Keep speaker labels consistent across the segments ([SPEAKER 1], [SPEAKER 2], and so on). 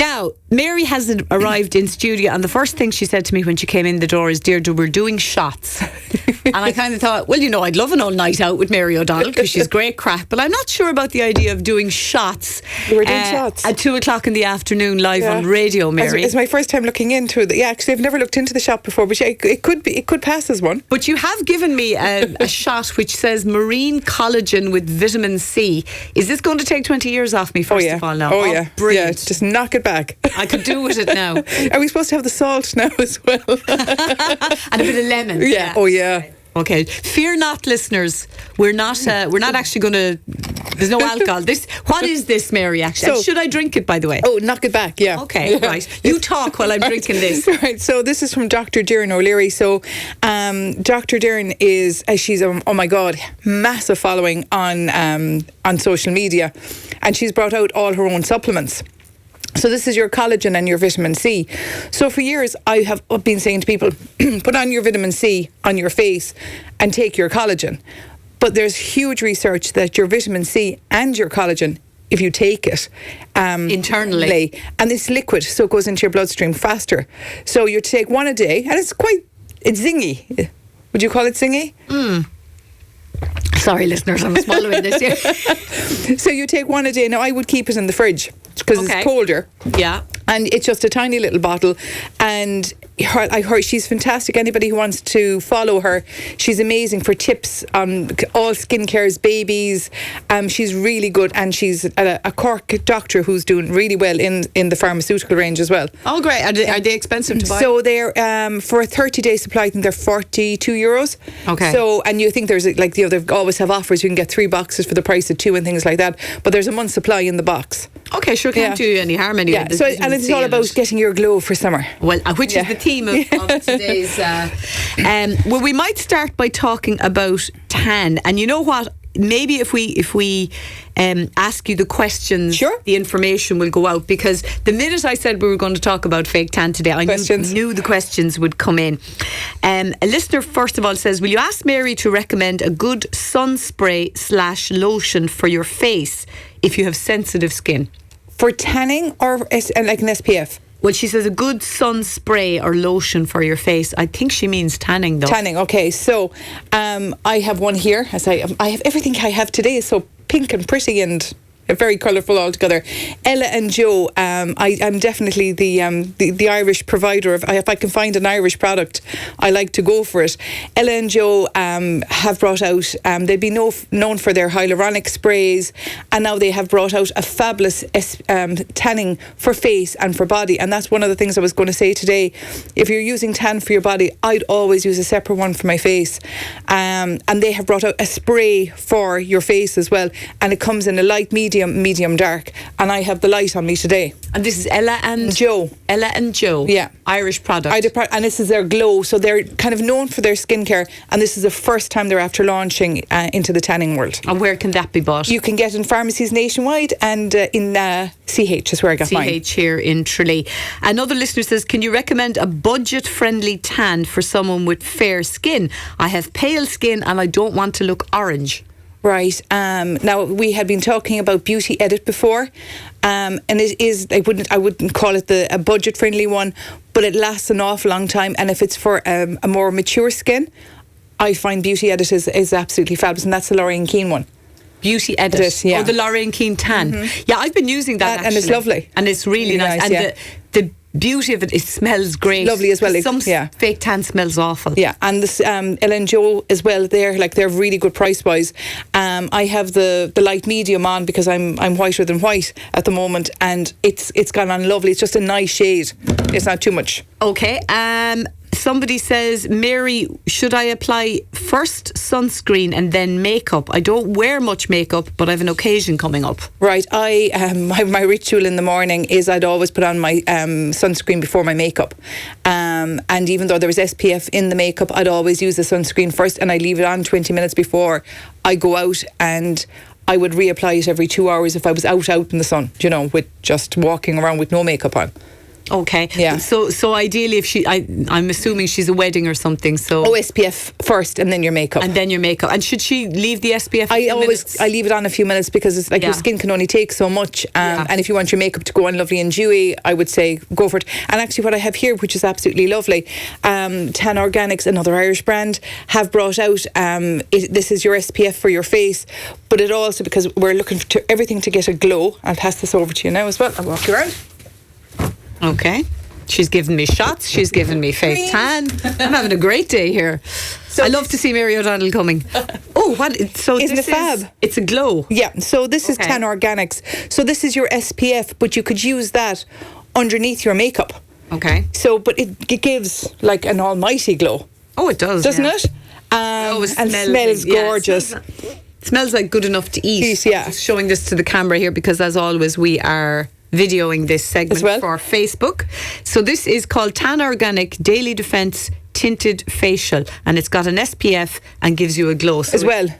[SPEAKER 1] Now, Mary has arrived in studio, and the first thing she said to me when she came in the door is, Deirdre, we're doing shots. And I kind of thought, well, I'd love an all night out with Mary O'Donnell because she's great crack, but I'm not sure about the idea of doing shots.
[SPEAKER 2] We're doing shots
[SPEAKER 1] at 2:00 in the afternoon live on radio, Mary.
[SPEAKER 2] It's my first time looking into it. Yeah, actually, I've never looked into the shot before, but it could pass as one.
[SPEAKER 1] But you have given me a shot which says marine collagen with vitamin C. Is this going to take 20 years off me, first of all, now?
[SPEAKER 2] Oh, yeah.
[SPEAKER 1] Brilliant.
[SPEAKER 2] Yeah, just knock it back.
[SPEAKER 1] I could do with it now.
[SPEAKER 2] Are we supposed to have the salt now as well?
[SPEAKER 1] And a bit of lemon.
[SPEAKER 2] Yeah. Oh, yeah.
[SPEAKER 1] Okay. Fear not, listeners. We're not actually going to. There's no alcohol. What is this, Mary? Actually, and should I drink it? By the way.
[SPEAKER 2] Oh, knock it back. Yeah.
[SPEAKER 1] Okay. Yeah. Right. You talk while I'm drinking this.
[SPEAKER 2] Right. So this is from Dr. Doireann O'Leary. So, Dr. Doireann is she's oh my God, massive following on social media, and she's brought out all her own supplements. So this is your collagen and your vitamin C. So for years I have been saying to people, put on your vitamin C on your face and take your collagen. But there's huge research that your vitamin C and your collagen, if you take it
[SPEAKER 1] internally,
[SPEAKER 2] and it's liquid, so it goes into your bloodstream faster. So you take one a day, and it's zingy. Would you call it zingy?
[SPEAKER 1] Sorry, listeners, I'm swallowing this here.
[SPEAKER 2] So you take one a day. Now, I would keep it in the fridge because it's colder.
[SPEAKER 1] Yeah.
[SPEAKER 2] And it's just a tiny little bottle. And I heard she's fantastic. Anybody who wants to follow her, she's amazing for tips on all skincares, babies. She's really good, and she's a Cork doctor who's doing really well in the pharmaceutical range as well.
[SPEAKER 1] Oh, great. Are they expensive to buy?
[SPEAKER 2] So they're for a 30-day supply, I think they're €42.
[SPEAKER 1] Okay.
[SPEAKER 2] So, and you think there's they always have offers. You can get 3 boxes for the price of 2 and things like that. But there's a month's supply in the box.
[SPEAKER 1] Okay, sure, can't do you any harm anyway.
[SPEAKER 2] Yeah. So, and it's all about getting your glow for summer.
[SPEAKER 1] Well, which is the theme of today's. Well, we might start by talking about tan, and you know what? Maybe if we ask you the questions, the information will go out, because the minute I said we were going to talk about fake tan today, I knew the questions would come in. A listener, first of all, says, will you ask Mary to recommend a good sun spray / lotion for your face if you have sensitive skin?
[SPEAKER 2] For tanning or like an SPF?
[SPEAKER 1] Well, she says a good sun spray or lotion for your face. I think she means tanning, though.
[SPEAKER 2] Tanning, okay. So I have one here. I have everything I have today is so pink and pretty and very colourful altogether. Ella and Joe, I'm definitely the Irish provider of. If I can find an Irish product, I like to go for it. Ella and Joe have brought out. They'd be known for their hyaluronic sprays, and now they have brought out a fabulous tanning for face and for body. And that's one of the things I was going to say today. If you're using tan for your body, I'd always use a separate one for my face. And they have brought out a spray for your face as well, and it comes in a light, medium dark, and I have the light on me today.
[SPEAKER 1] And this is Ella and Joe. Ella and Joe.
[SPEAKER 2] Yeah.
[SPEAKER 1] Irish product.
[SPEAKER 2] And this is their glow. So they're kind of known for their skincare, and this is the first time they're after launching into the tanning world.
[SPEAKER 1] And where can that be bought?
[SPEAKER 2] You can get in pharmacies nationwide, and in CH is where I got mine.
[SPEAKER 1] CH here in Tralee. Another listener says, can you recommend a budget-friendly tan for someone with fair skin? I have pale skin and I don't want to look orange.
[SPEAKER 2] Right. Now, we had been talking about Beauty Edit before, and it is. I wouldn't call it a budget friendly one, but it lasts an awful long time. And if it's for a more mature skin, I find Beauty Edit is absolutely fabulous, and that's the Lorraine Keane one.
[SPEAKER 1] Beauty Edit,
[SPEAKER 2] yeah.
[SPEAKER 1] Oh, the Lorraine Keane tan. Mm-hmm. Yeah, I've been using that actually,
[SPEAKER 2] and it's lovely,
[SPEAKER 1] and it's really nice. And
[SPEAKER 2] yeah.
[SPEAKER 1] the beauty of it smells great.
[SPEAKER 2] Lovely as well.
[SPEAKER 1] Some fake tan smells awful.
[SPEAKER 2] Yeah, and this Ella and Joe as well. They're really good price wise. I have the light medium on because I'm whiter than white at the moment, and it's gone on lovely. It's just a nice shade. It's not too much.
[SPEAKER 1] Okay. Somebody says, Mary, should I apply first sunscreen and then makeup? I don't wear much makeup, but I have an occasion coming up.
[SPEAKER 2] Right. My ritual in the morning is I'd always put on my sunscreen before my makeup. And even though there was SPF in the makeup, I'd always use the sunscreen first, and I'd leave it on 20 minutes before I go out, and I would reapply it every 2 hours if I was out in the sun, with just walking around with no makeup on.
[SPEAKER 1] Okay.
[SPEAKER 2] Yeah.
[SPEAKER 1] So ideally, if I'm assuming she's a wedding or something. So
[SPEAKER 2] SPF first, and then your makeup.
[SPEAKER 1] And then your makeup. And should she leave the SPF?
[SPEAKER 2] I leave it on a few minutes because it's like your skin can only take so much. And if you want your makeup to go on lovely and dewy, I would say go for it. And actually, what I have here, which is absolutely lovely, Tan Organics, another Irish brand, have brought out. This is your SPF for your face, but it also, because we're looking for everything to get a glow. I'll pass this over to you now as well. I'll walk you around.
[SPEAKER 1] Okay. She's given me shots. She's given me fake tan. I'm having a great day here. So I love to see Mary O'Donnell coming. Oh, what? So
[SPEAKER 2] isn't it fab?
[SPEAKER 1] It's a glow.
[SPEAKER 2] Yeah. So this is Tan Organics. So this is your SPF, but you could use that underneath your makeup.
[SPEAKER 1] Okay.
[SPEAKER 2] So, but it gives like an almighty glow.
[SPEAKER 1] Oh, it does,
[SPEAKER 2] doesn't it?
[SPEAKER 1] And
[SPEAKER 2] smells gorgeous.
[SPEAKER 1] Smells like good enough to eat.
[SPEAKER 2] Yeah.
[SPEAKER 1] Just showing this to the camera here because, as always, we are videoing this segment for Facebook. So this is called Tan Organic Daily Defense Tinted Facial, and it's got an SPF and gives you a glow. So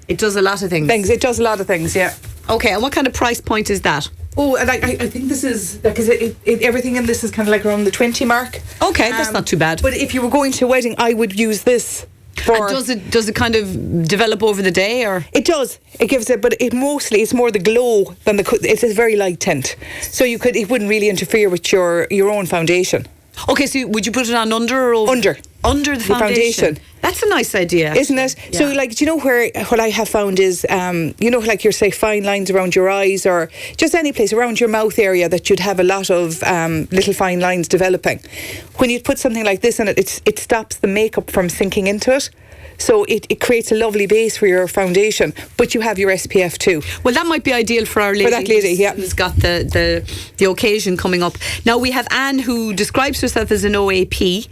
[SPEAKER 1] it does a lot of things.
[SPEAKER 2] It does a lot of things, yeah.
[SPEAKER 1] Okay, and what kind of price point is that?
[SPEAKER 2] Oh, and I think this is, because everything in this is kind of like around the 20 mark.
[SPEAKER 1] Okay, that's not too bad.
[SPEAKER 2] But if you were going to a wedding, I would use this.
[SPEAKER 1] And does it kind of develop over the day, or?
[SPEAKER 2] It does. It gives it, but it's more the glow than it's a very light tint. So it wouldn't really interfere with your own foundation.
[SPEAKER 1] Okay, so would you put it on under or over? Under the foundation. That's a nice idea,
[SPEAKER 2] isn't it? Yeah. So, like, do you know what I have found is, like your, say, fine lines around your eyes, or just any place around your mouth area that you'd have a lot of little fine lines developing. When you put something like this in it stops the makeup from sinking into it. So it creates a lovely base for your foundation, but you have your SPF too.
[SPEAKER 1] Well, that might be ideal for our lady.
[SPEAKER 2] For that lady, yeah.
[SPEAKER 1] Who's got the occasion coming up. Now, we have Anne, who describes herself as an OAP.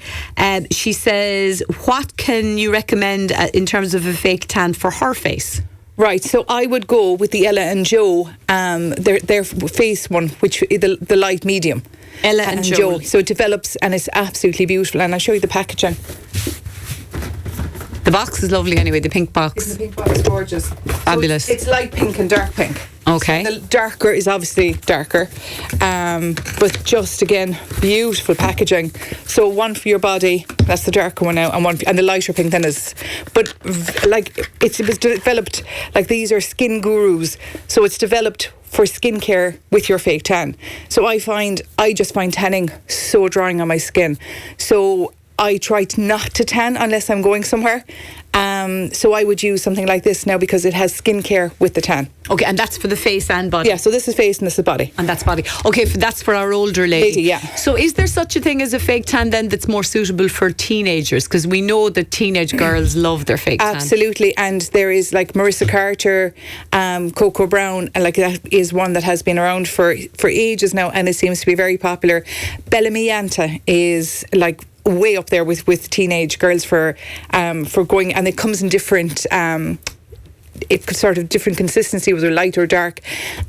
[SPEAKER 1] She says, what can you recommend in terms of a fake tan for her face?
[SPEAKER 2] Right, so I would go with the Ella and Joe, their face one, which is the light medium.
[SPEAKER 1] Ella and Joe.
[SPEAKER 2] So it develops and it's absolutely beautiful. And I'll show you the packaging.
[SPEAKER 1] The box is lovely anyway, the pink box.
[SPEAKER 2] The pink box is gorgeous.
[SPEAKER 1] Fabulous.
[SPEAKER 2] So it's light pink and dark pink.
[SPEAKER 1] Okay.
[SPEAKER 2] So the darker is obviously darker. But just, again, beautiful packaging. So one for your body, that's the darker one now, and the lighter pink then is... But, like, it was developed, like, these are skin gurus. So it's developed for skincare with your fake tan. So I just find tanning so drying on my skin. So I try not to tan unless I'm going somewhere. So I would use something like this now because it has skincare with the tan.
[SPEAKER 1] Okay, and that's for the face and body?
[SPEAKER 2] Yeah, so this is face and this is body.
[SPEAKER 1] And that's body. Okay, that's for our older lady.
[SPEAKER 2] Yeah.
[SPEAKER 1] So is there such a thing as a fake tan then that's more suitable for teenagers? Because we know that teenage girls love their fake tan.
[SPEAKER 2] Absolutely, and there is like Marissa Carter, Coco Brown, and like that is one that has been around for ages now, and it seems to be very popular. Bellamy Yanta is like way up there with teenage girls for going, and it comes in different it's sort of different consistency, whether light or dark.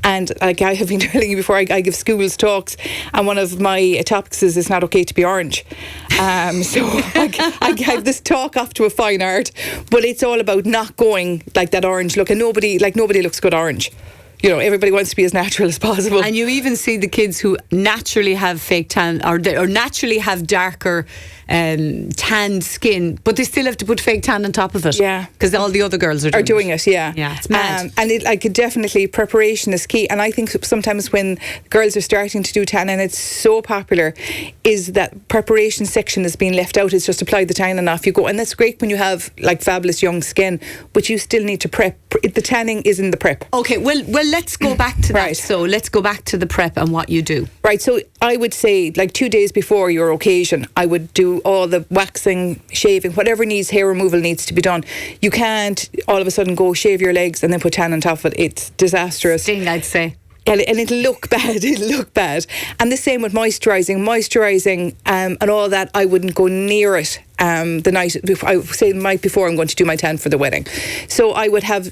[SPEAKER 2] And like I have been telling you before, I give schools talks, and one of my topics is it's not okay to be orange. So I give this talk off to a fine art, but it's all about not going like that orange look, and nobody looks good orange. You know, everybody wants to be as natural as possible.
[SPEAKER 1] And you even see the kids who naturally have fake tan or naturally have darker tanned skin, but they still have to put fake tan on top of it.
[SPEAKER 2] Yeah.
[SPEAKER 1] Because all the other girls are doing
[SPEAKER 2] it. Yeah.
[SPEAKER 1] Yeah, it's mad.
[SPEAKER 2] And it definitely, preparation is key. And I think sometimes when girls are starting to do tan, and it's so popular, is that preparation section is being left out. It's just apply the tan and off you go. And that's great when you have like fabulous young skin, but you still need to prep. The tanning is in the prep.
[SPEAKER 1] Okay, well, let's go back to that.
[SPEAKER 2] Right.
[SPEAKER 1] So let's go back to the prep and what you do.
[SPEAKER 2] Right, so I would say like 2 days before your occasion, I would do all the waxing, shaving, whatever hair removal needs to be done. You can't all of a sudden go shave your legs and then put tan on top of it. It's disastrous.
[SPEAKER 1] Sting, I'd say.
[SPEAKER 2] And it'll look bad. And the same with moisturising and all that. I wouldn't go near it the night before I'm going to do my tan for the wedding. So I would have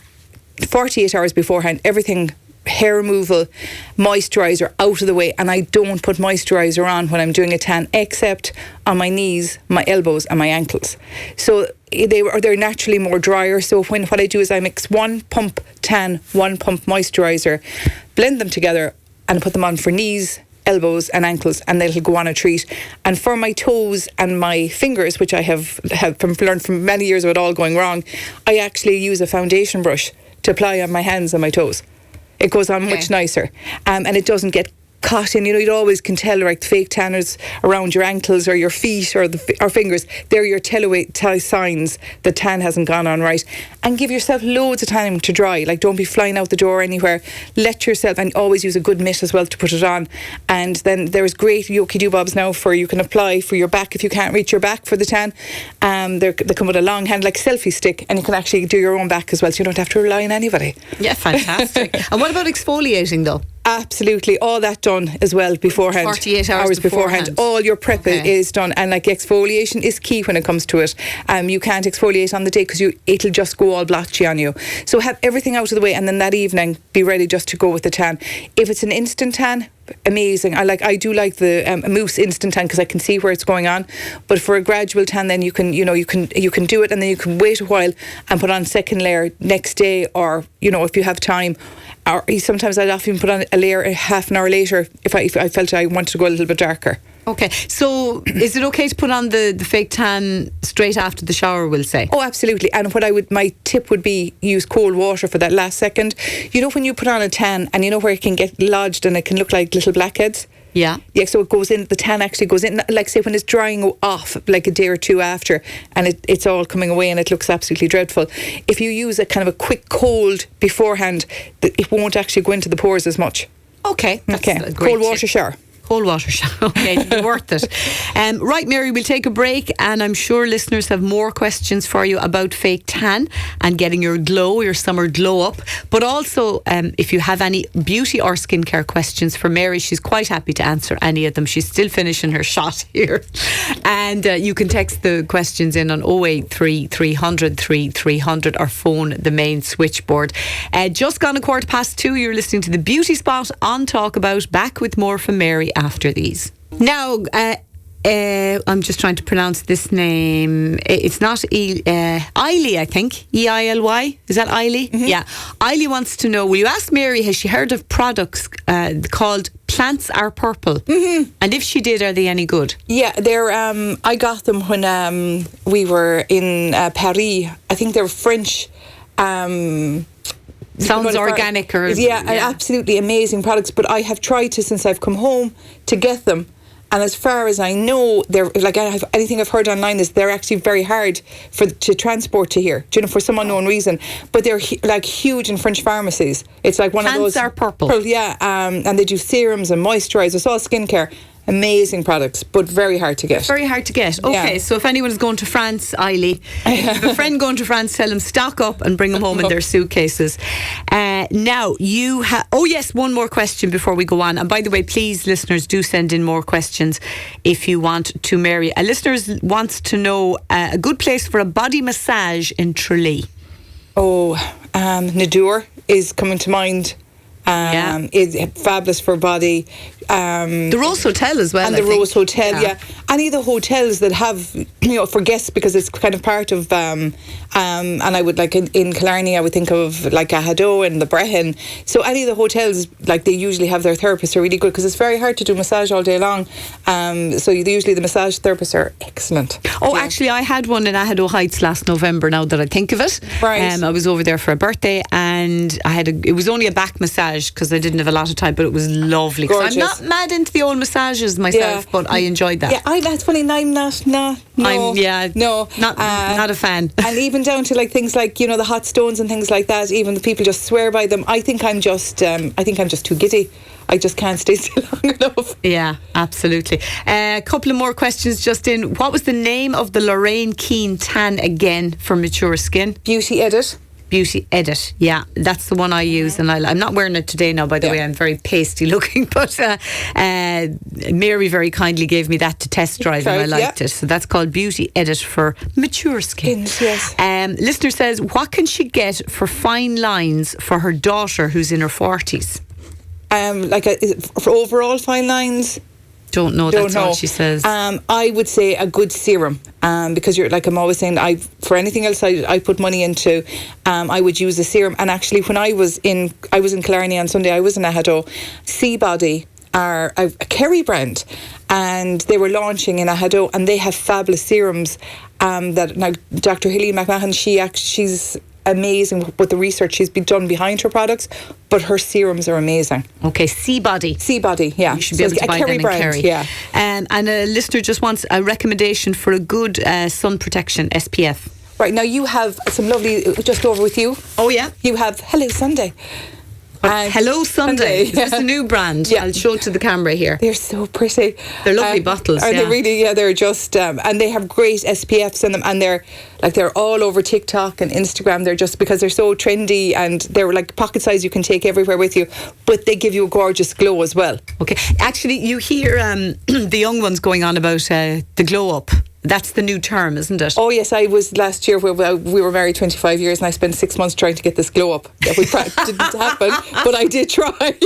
[SPEAKER 2] 48 hours beforehand, everything, hair removal, moisturiser out of the way, and I don't put moisturiser on when I'm doing a tan except on my knees, my elbows and my ankles. So they're naturally more drier. So what I do is I mix 1 pump tan, 1 pump moisturiser, blend them together and put them on for knees, elbows and ankles, and it'll go on a treat. And for my toes and my fingers, which I have learned from many years of it all going wrong, I actually use a foundation brush to apply on my hands and my toes. It goes on much nicer, and it doesn't get caught in. You always can tell, like, fake tanners around your ankles or your feet or fingers. They're your tell signs that tan hasn't gone on right. And give yourself loads of time to dry. Like, don't be flying out the door anywhere. Let yourself, and always use a good mitt as well to put it on. And then there's great Yoki Doobobs now you can apply for your back if you can't reach your back for the tan. They come with a long hand, like selfie stick, and you can actually do your own back as well, so you don't have to rely on anybody.
[SPEAKER 1] Yeah, fantastic. And what about exfoliating though?
[SPEAKER 2] Absolutely, all that done as well beforehand.
[SPEAKER 1] 48 hours beforehand.
[SPEAKER 2] All your prep is done, and like exfoliation is key when it comes to it. You can't exfoliate on the day because it'll just go all blotchy on you. So have everything out of the way, and then that evening be ready just to go with the tan. If it's an instant tan, amazing. I do like the mousse instant tan because I can see where it's going on. But for a gradual tan, then you can do it, and then you can wait a while and put on second layer next day, or if you have time. Or sometimes I'd often put on a layer half an hour later if I felt I wanted to go a little bit darker.
[SPEAKER 1] Okay, so is it okay to put on the fake tan straight after the shower, we'll say?
[SPEAKER 2] Oh, absolutely. And my tip would be use cold water for that last second. When you put on a tan and where it can get lodged and it can look like little blackheads?
[SPEAKER 1] Yeah.
[SPEAKER 2] Yeah, so it goes in, the tan actually goes in, like say when it's drying off, like a day or two after, and it's all coming away and it looks absolutely dreadful. If you use a kind of a quick cold beforehand, it won't actually go into the pores as much.
[SPEAKER 1] Okay. That's a great
[SPEAKER 2] cold water
[SPEAKER 1] tip.
[SPEAKER 2] shower.
[SPEAKER 1] Cold water shower. Okay, it'll be worth it. Right, Mary, we'll take a break, and I'm sure listeners have more questions for you about fake tan and getting your summer glow up. But also, if you have any beauty or skincare questions for Mary, she's quite happy to answer any of them. She's still finishing her shot here. And you can text the questions in on 083 300 3300 or phone the main switchboard. Just gone 2:15, you're listening to The Beauty Spot on Talk About. Back with more from Mary after these. Now, I'm just trying to pronounce this name. It's not Eily, I think. E-I-L-Y. Is that Eily? Mm-hmm. Yeah. Eily wants to know, will you ask Mary, has she heard of products called Plants Are Purple? Mm-hmm. And if she did, are they any good? Yeah, they're. I got them when we were in Paris. I think they're French. Sounds organic, absolutely amazing products. But I have tried since I've come home to get them, and as far as I know, they're anything I've heard online is they're actually very hard to transport to here. For some unknown reason. But they're huge in French pharmacies. It's like one of those. Plants Are Purple. And they do serums and moisturisers. It's all skincare. Amazing products, but very hard to get. Very hard to get. Okay, so if anyone is going to France, Eily, if you have a friend going to France, tell them stock up and bring them home in their suitcases. Now, you have... Oh, yes, one more question before we go on. And by the way, please, listeners, do send in more questions if you want to Mary. A listener wants to know a good place for a body massage in Tralee. Oh, Nadur is coming to mind. Is fabulous for body. The Rose Hotel as well. And the Rose Hotel, yeah. Any of the hotels that have, for guests, because it's kind of part of, and I would in Killarney, I would think of like a Haddo and the Brehon. So any of the hotels, they usually have their therapists are really good because it's very hard to do massage all day long. So usually the massage therapists are excellent. Oh, yeah. Actually, I had one in Ahado Heights last November. Now that I think of it, right. I was over there for a birthday, and it was only a back massage because I didn't have a lot of time, but it was lovely. I'm not mad into the old massages myself, but I enjoyed that. Yeah, that's funny. I'm not. Not a fan. And even down to things like the hot stones and things like that. Even the people just swear by them. I think I'm just too giddy. I just can't stay still long enough. Yeah, absolutely. A couple of more questions just in. What was the name of the Lorraine Keane tan again for mature skin? Beauty Edit. Beauty Edit, yeah, that's the one I use, and I'm not wearing it today now, by the way. I'm very pasty looking, but Mary very kindly gave me that to test drive, and I liked it. So that's called Beauty Edit for mature skin. Yes. Listener says, what can she get for fine lines for her daughter who's in her 40s? For overall fine lines? Don't know. That's all she says. I would say a good serum, because I'm always saying, for anything else I put money into, I would use a serum. And actually, when I was in Killarney on Sunday, I was in Ahado. Seabody
[SPEAKER 2] are a Kerry brand, and they were launching in Ahado, and they have fabulous serums that now Dr. Hilly McMahon, she's amazing with the research she's been done behind her products, but her serums are amazing.
[SPEAKER 1] Okay, Seabody,
[SPEAKER 2] yeah.
[SPEAKER 1] You should be able to buy them in Kerry.
[SPEAKER 2] Yeah.
[SPEAKER 1] And a listener just wants a recommendation for a good sun protection, SPF.
[SPEAKER 2] Right, now you have some lovely, just over with you.
[SPEAKER 1] Oh, yeah.
[SPEAKER 2] You have Hello Sunday.
[SPEAKER 1] Hello Sunday. Is this a new brand?
[SPEAKER 2] Yeah.
[SPEAKER 1] I'll show it to the camera here.
[SPEAKER 2] They're so pretty.
[SPEAKER 1] They're lovely bottles.
[SPEAKER 2] Are they really? Yeah, they're just, and they have great SPFs in them, and they're all over TikTok and Instagram. They're just, because they're so trendy, and they're like pocket size you can take everywhere with you, but they give you a gorgeous glow as well.
[SPEAKER 1] Okay. Actually, you hear the young ones going on about the glow up. That's the new term, isn't it?
[SPEAKER 2] Oh yes, I was last year where we were married 25 years, and I spent 6 months trying to get this glow up. It didn't happen, but I did try.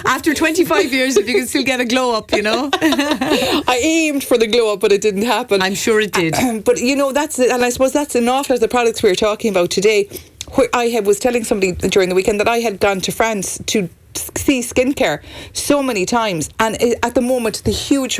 [SPEAKER 1] After 25 years, if you can still get a glow up, you know.
[SPEAKER 2] I aimed for the glow up, but it didn't happen.
[SPEAKER 1] I'm sure it did.
[SPEAKER 2] But you know, and I suppose that's an awful lot of the products we were talking about today. Where I was telling somebody during the weekend that I had gone to France to see skincare so many times, and at the moment the huge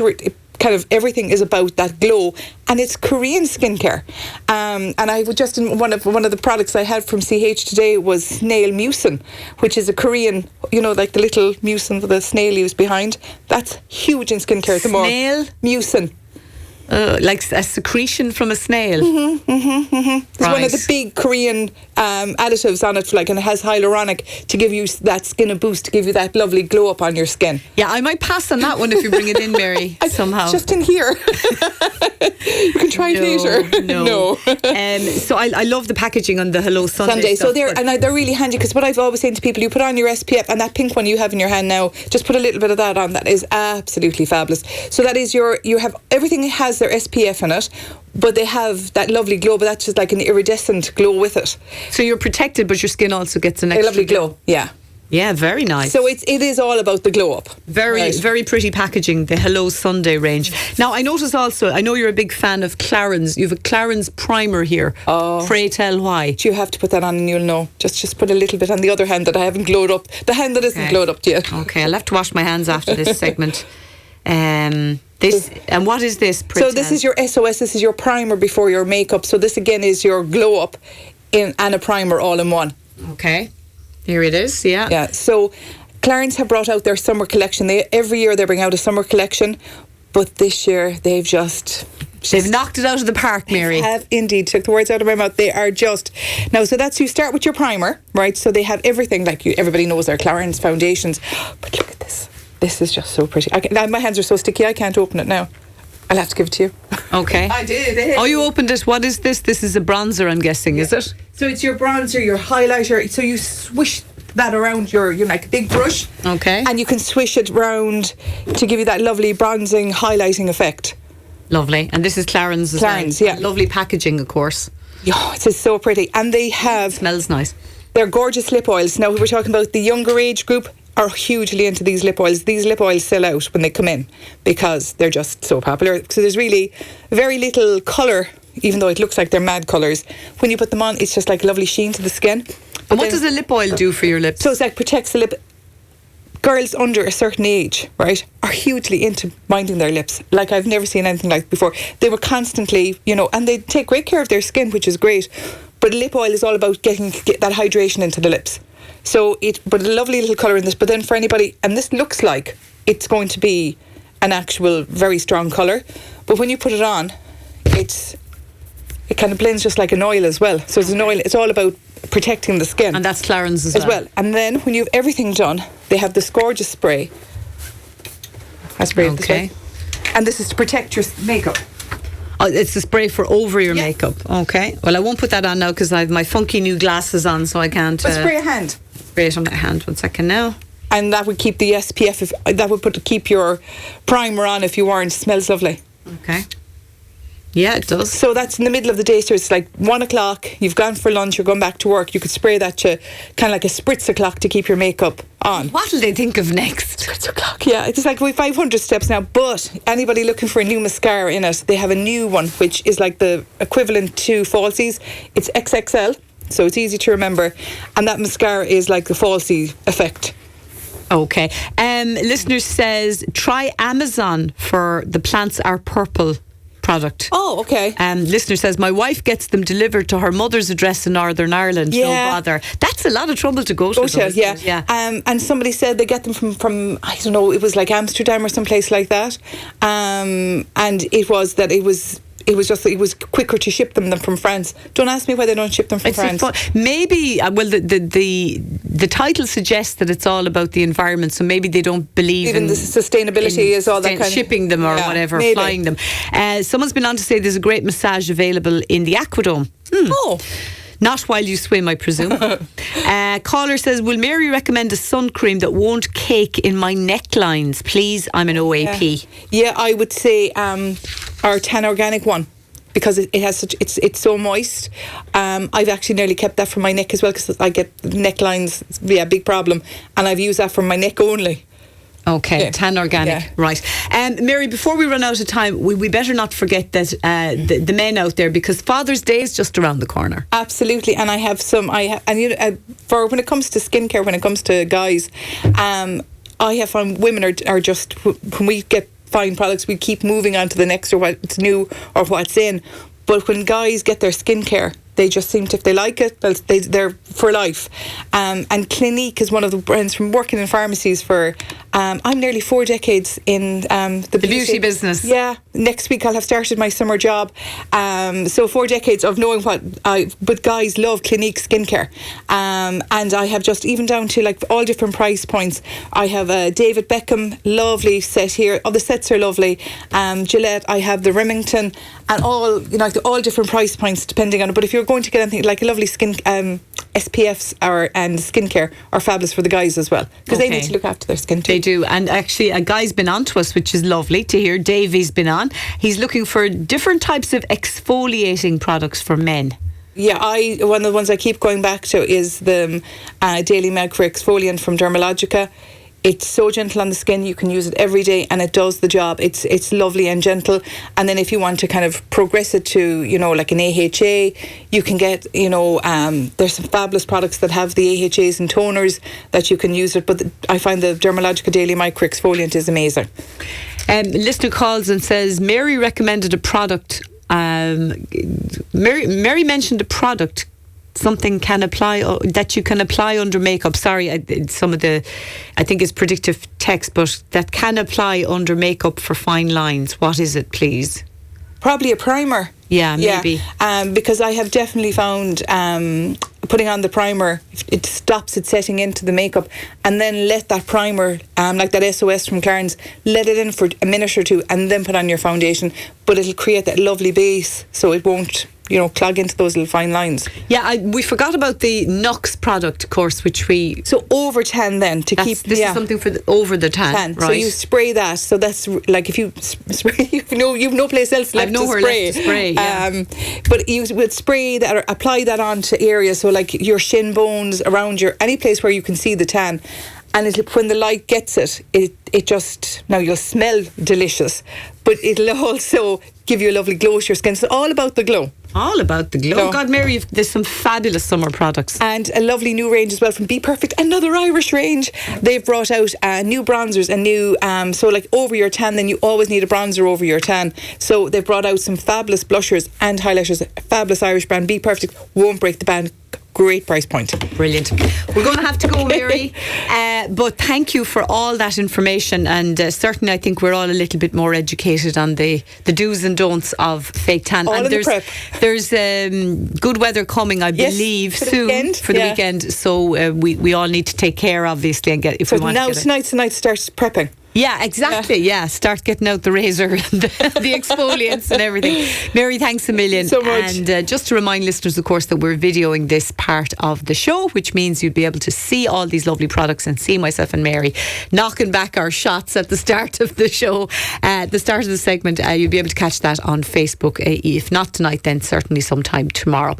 [SPEAKER 2] kind of everything is about that glow, and it's Korean skincare. And I would just, in one of the products I had from CH today was snail mucin, which is a Korean, you know, like the little mucin that the snail leaves behind. That's huge in skincare at the moment.
[SPEAKER 1] Snail
[SPEAKER 2] mucin.
[SPEAKER 1] Like a secretion from a snail.
[SPEAKER 2] It's one of the big Korean additives on it, and it has hyaluronic to give you that skin a boost, to give you that lovely glow up on your skin.
[SPEAKER 1] Yeah, I might pass on that one if you bring it in, Mary, somehow.
[SPEAKER 2] Just in here. You can try it later.
[SPEAKER 1] No. So I love the packaging on the Hello Sunday
[SPEAKER 2] So
[SPEAKER 1] stuff,
[SPEAKER 2] they're really handy, because what I've always said to people, you put on your SPF, and that pink one you have in your hand now, just put a little bit of that on. That is absolutely fabulous. So that is you have everything has their SPF in it, but they have that lovely glow, but that's just like an iridescent glow with it.
[SPEAKER 1] So you're protected, but your skin also gets an
[SPEAKER 2] a
[SPEAKER 1] extra
[SPEAKER 2] lovely glow. Yeah.
[SPEAKER 1] Yeah, very nice.
[SPEAKER 2] So it is all about the glow up.
[SPEAKER 1] Very pretty packaging, the Hello Sunday range. Now, I notice also, I know you're a big fan of Clarins. You have a Clarins primer here.
[SPEAKER 2] Oh.
[SPEAKER 1] Pray tell why.
[SPEAKER 2] You have to put that on and you'll know. Just put a little bit on the other hand that I haven't glowed up. The hand that isn't glowed up yet.
[SPEAKER 1] Okay, I'll have to wash my hands after this segment. And what is this?
[SPEAKER 2] So this is your SOS. This is your primer before your makeup. So this again is your glow up and a primer all in one.
[SPEAKER 1] Okay. Here it is, yeah.
[SPEAKER 2] Yeah, so Clarins have brought out their summer collection. Every year they bring out a summer collection, but this year they've
[SPEAKER 1] knocked it out of the park, Mary.
[SPEAKER 2] They have indeed. Took the words out of my mouth. They are just... Now, so that's, you start with your primer, right? So they have everything, like everybody knows their Clarins foundations. But look at this. This is just so pretty. My hands are so sticky, I can't open it now. I'll have to give it to you.
[SPEAKER 1] Okay.
[SPEAKER 2] I did.
[SPEAKER 1] Oh, you opened it. What is this? This is a bronzer, I'm guessing, is it?
[SPEAKER 2] So it's your bronzer, your highlighter. So you swish that around your like a big brush.
[SPEAKER 1] Okay.
[SPEAKER 2] And you can swish it round to give you that lovely bronzing, highlighting effect.
[SPEAKER 1] Lovely. And this is Clarins as well.
[SPEAKER 2] Clarins, yeah.
[SPEAKER 1] Lovely packaging, of course.
[SPEAKER 2] Oh, it is so pretty. And they have...
[SPEAKER 1] Smells nice.
[SPEAKER 2] They're gorgeous lip oils. Now, we were talking about the younger age group are hugely into these lip oils. These lip oils sell out when they come in because they're just so popular. So there's really very little colour, even though it looks like they're mad colours. When you put them on, it's just like lovely sheen to the skin.
[SPEAKER 1] And what does a lip oil do for your lips?
[SPEAKER 2] So it's like protects the lip. Girls under a certain age, right, are hugely into minding their lips. Like I've never seen anything like before. They were constantly, and they take great care of their skin, which is great. But lip oil is all about get that hydration into the lips. So but a lovely little colour in this. But then for anybody, and this looks like it's going to be an actual very strong colour. But when you put it on, it kind of blends just like an oil as well. So it's an oil. It's all about protecting the skin.
[SPEAKER 1] And that's Clarins as well.
[SPEAKER 2] And then when you have everything done, they have this gorgeous spray. I spray it this way. And this is to protect your makeup.
[SPEAKER 1] Oh, it's a spray for over your makeup. Okay. Well, I won't put that on now because I have my funky new glasses on, so I can't...
[SPEAKER 2] But spray a hand.
[SPEAKER 1] Spray it on my hand. 1 second now.
[SPEAKER 2] And that would keep the SPF, that would keep your primer on if you weren't. Smells lovely.
[SPEAKER 1] Okay. Yeah, it does.
[SPEAKER 2] So that's in the middle of the day, so it's like 1 o'clock, you've gone for lunch, you're going back to work, you could spray that to kind of like a spritz o'clock to keep your makeup on.
[SPEAKER 1] What will they think of next?
[SPEAKER 2] Spritz o'clock, yeah. It's like we 500 steps now, but anybody looking for a new mascara in it, they have a new one, which is like the equivalent to Falsies. It's XXL, so it's easy to remember, and that mascara is like the Falsie effect.
[SPEAKER 1] Okay. Listener says, try Amazon for the Plants Are Purple product.
[SPEAKER 2] Oh, okay.
[SPEAKER 1] Listener says, my wife gets them delivered to her mother's address in Northern Ireland. No bother. That's a lot of trouble to go to.
[SPEAKER 2] Yeah. And somebody said they get them from I don't know, it was like Amsterdam or someplace like that. And it was quicker to ship them than from France. Don't ask me why they don't ship them from France.
[SPEAKER 1] Maybe, the title suggests that it's all about the environment, so maybe they don't believe
[SPEAKER 2] in the sustainability is all that kind of
[SPEAKER 1] shipping them or whatever, maybe. Flying them. Someone's been on to say there's a great massage available in the Aquadome.
[SPEAKER 2] Oh.
[SPEAKER 1] Not while you swim, I presume. Caller says, will Mary recommend a sun cream that won't cake in my necklines? Please, I'm an OAP.
[SPEAKER 2] Yeah, I would say our Tan Organic one, because it has it's so moist. I've actually nearly kept that for my neck as well, because I get necklines, big problem, and I've used that for my neck only.
[SPEAKER 1] Okay, Tan Organic, right. Mary, before we run out of time, we better not forget that the men out there, because Father's Day is just around the corner.
[SPEAKER 2] Absolutely, and for when it comes to skincare, when it comes to guys, I have found women are just, when we get fine products, we keep moving on to the next, or what's new or what's in. But when guys get their skincare, they just seem to, if they like it, they're for life. And Clinique is one of the brands from working in pharmacies for, I'm nearly 4 decades in the
[SPEAKER 1] beauty business.
[SPEAKER 2] Yeah, next week I'll have started my summer job. So 4 decades of knowing but guys love Clinique skincare. And I have just, even down to like all different price points. I have a David Beckham lovely set here. All the sets are lovely. Gillette, I have the Remington, and all different price points depending on it. But if you're going to get anything like a lovely skin SPFs and skincare are fabulous for the guys as well, because they need to look after their skin too.
[SPEAKER 1] They do. And actually a guy's been on to us, which is lovely to hear. Davey's been on. He's looking for different types of exfoliating products for men.
[SPEAKER 2] Yeah, one of the ones I keep going back to is the Daily Micro Exfoliant from Dermalogica. It's so gentle on the skin, you can use it every day and it does the job. It's lovely and gentle. And then if you want to kind of progress it to, like an AHA, you can get, there's some fabulous products that have the AHAs and toners that you can use it. But I find the Dermalogica Daily Micro Exfoliant is amazing.
[SPEAKER 1] Listener calls and says, Mary recommended a product. Mary mentioned a product, something that you can apply under makeup. Sorry, I think it's predictive text, but that can apply under makeup for fine lines. What is it, please?
[SPEAKER 2] Probably a primer.
[SPEAKER 1] Yeah, maybe.
[SPEAKER 2] Because I have definitely found putting on the primer, it stops it setting into the makeup, and then let that primer, like that SOS from Clarins, let it in for a minute or two, and then put on your foundation. But it'll create that lovely base, so it won't clog into those little fine lines. Yeah,
[SPEAKER 1] we forgot about the Nux product, of course, which we...
[SPEAKER 2] So over tan then, to keep...
[SPEAKER 1] This is something for over the tan, right?
[SPEAKER 2] So you spray that, so that's like if you spray, you've no place else left to spray.
[SPEAKER 1] Left to spray, yeah.
[SPEAKER 2] But you would spray that or apply that onto areas, so like your shin bones, around any place where you can see the tan. And when the light gets it just, now you'll smell delicious, but it'll also give you a lovely glow to your skin. So all about the glow.
[SPEAKER 1] All about the glow. Oh God, Mary, there's some fabulous summer products.
[SPEAKER 2] And a lovely new range as well from Be Perfect, another Irish range. They've brought out new bronzers and new, so like over your tan, then you always need a bronzer over your tan. So they've brought out some fabulous blushers and highlighters. A fabulous Irish brand, Be Perfect, won't break the bank. Great price point.
[SPEAKER 1] Brilliant. We're going to have to go, Mary. But thank you for all that information, and certainly I think we're all a little bit more educated on the do's and don'ts of fake tan.
[SPEAKER 2] All
[SPEAKER 1] and
[SPEAKER 2] in the prep.
[SPEAKER 1] There's good weather coming, I believe, soon for the weekend. So we all need to take care, obviously, and get if we want to.
[SPEAKER 2] So now tonight starts prepping.
[SPEAKER 1] Yeah, exactly. Yeah, start getting out the razor and the exfoliants and everything. Mary, thanks a million.
[SPEAKER 2] So much.
[SPEAKER 1] And just to remind listeners, of course, that we're videoing this part of the show, which means you'd be able to see all these lovely products and see myself and Mary knocking back our shots at the start of the show, at the start of the segment. You'll be able to catch that on Facebook. If not tonight, then certainly sometime tomorrow.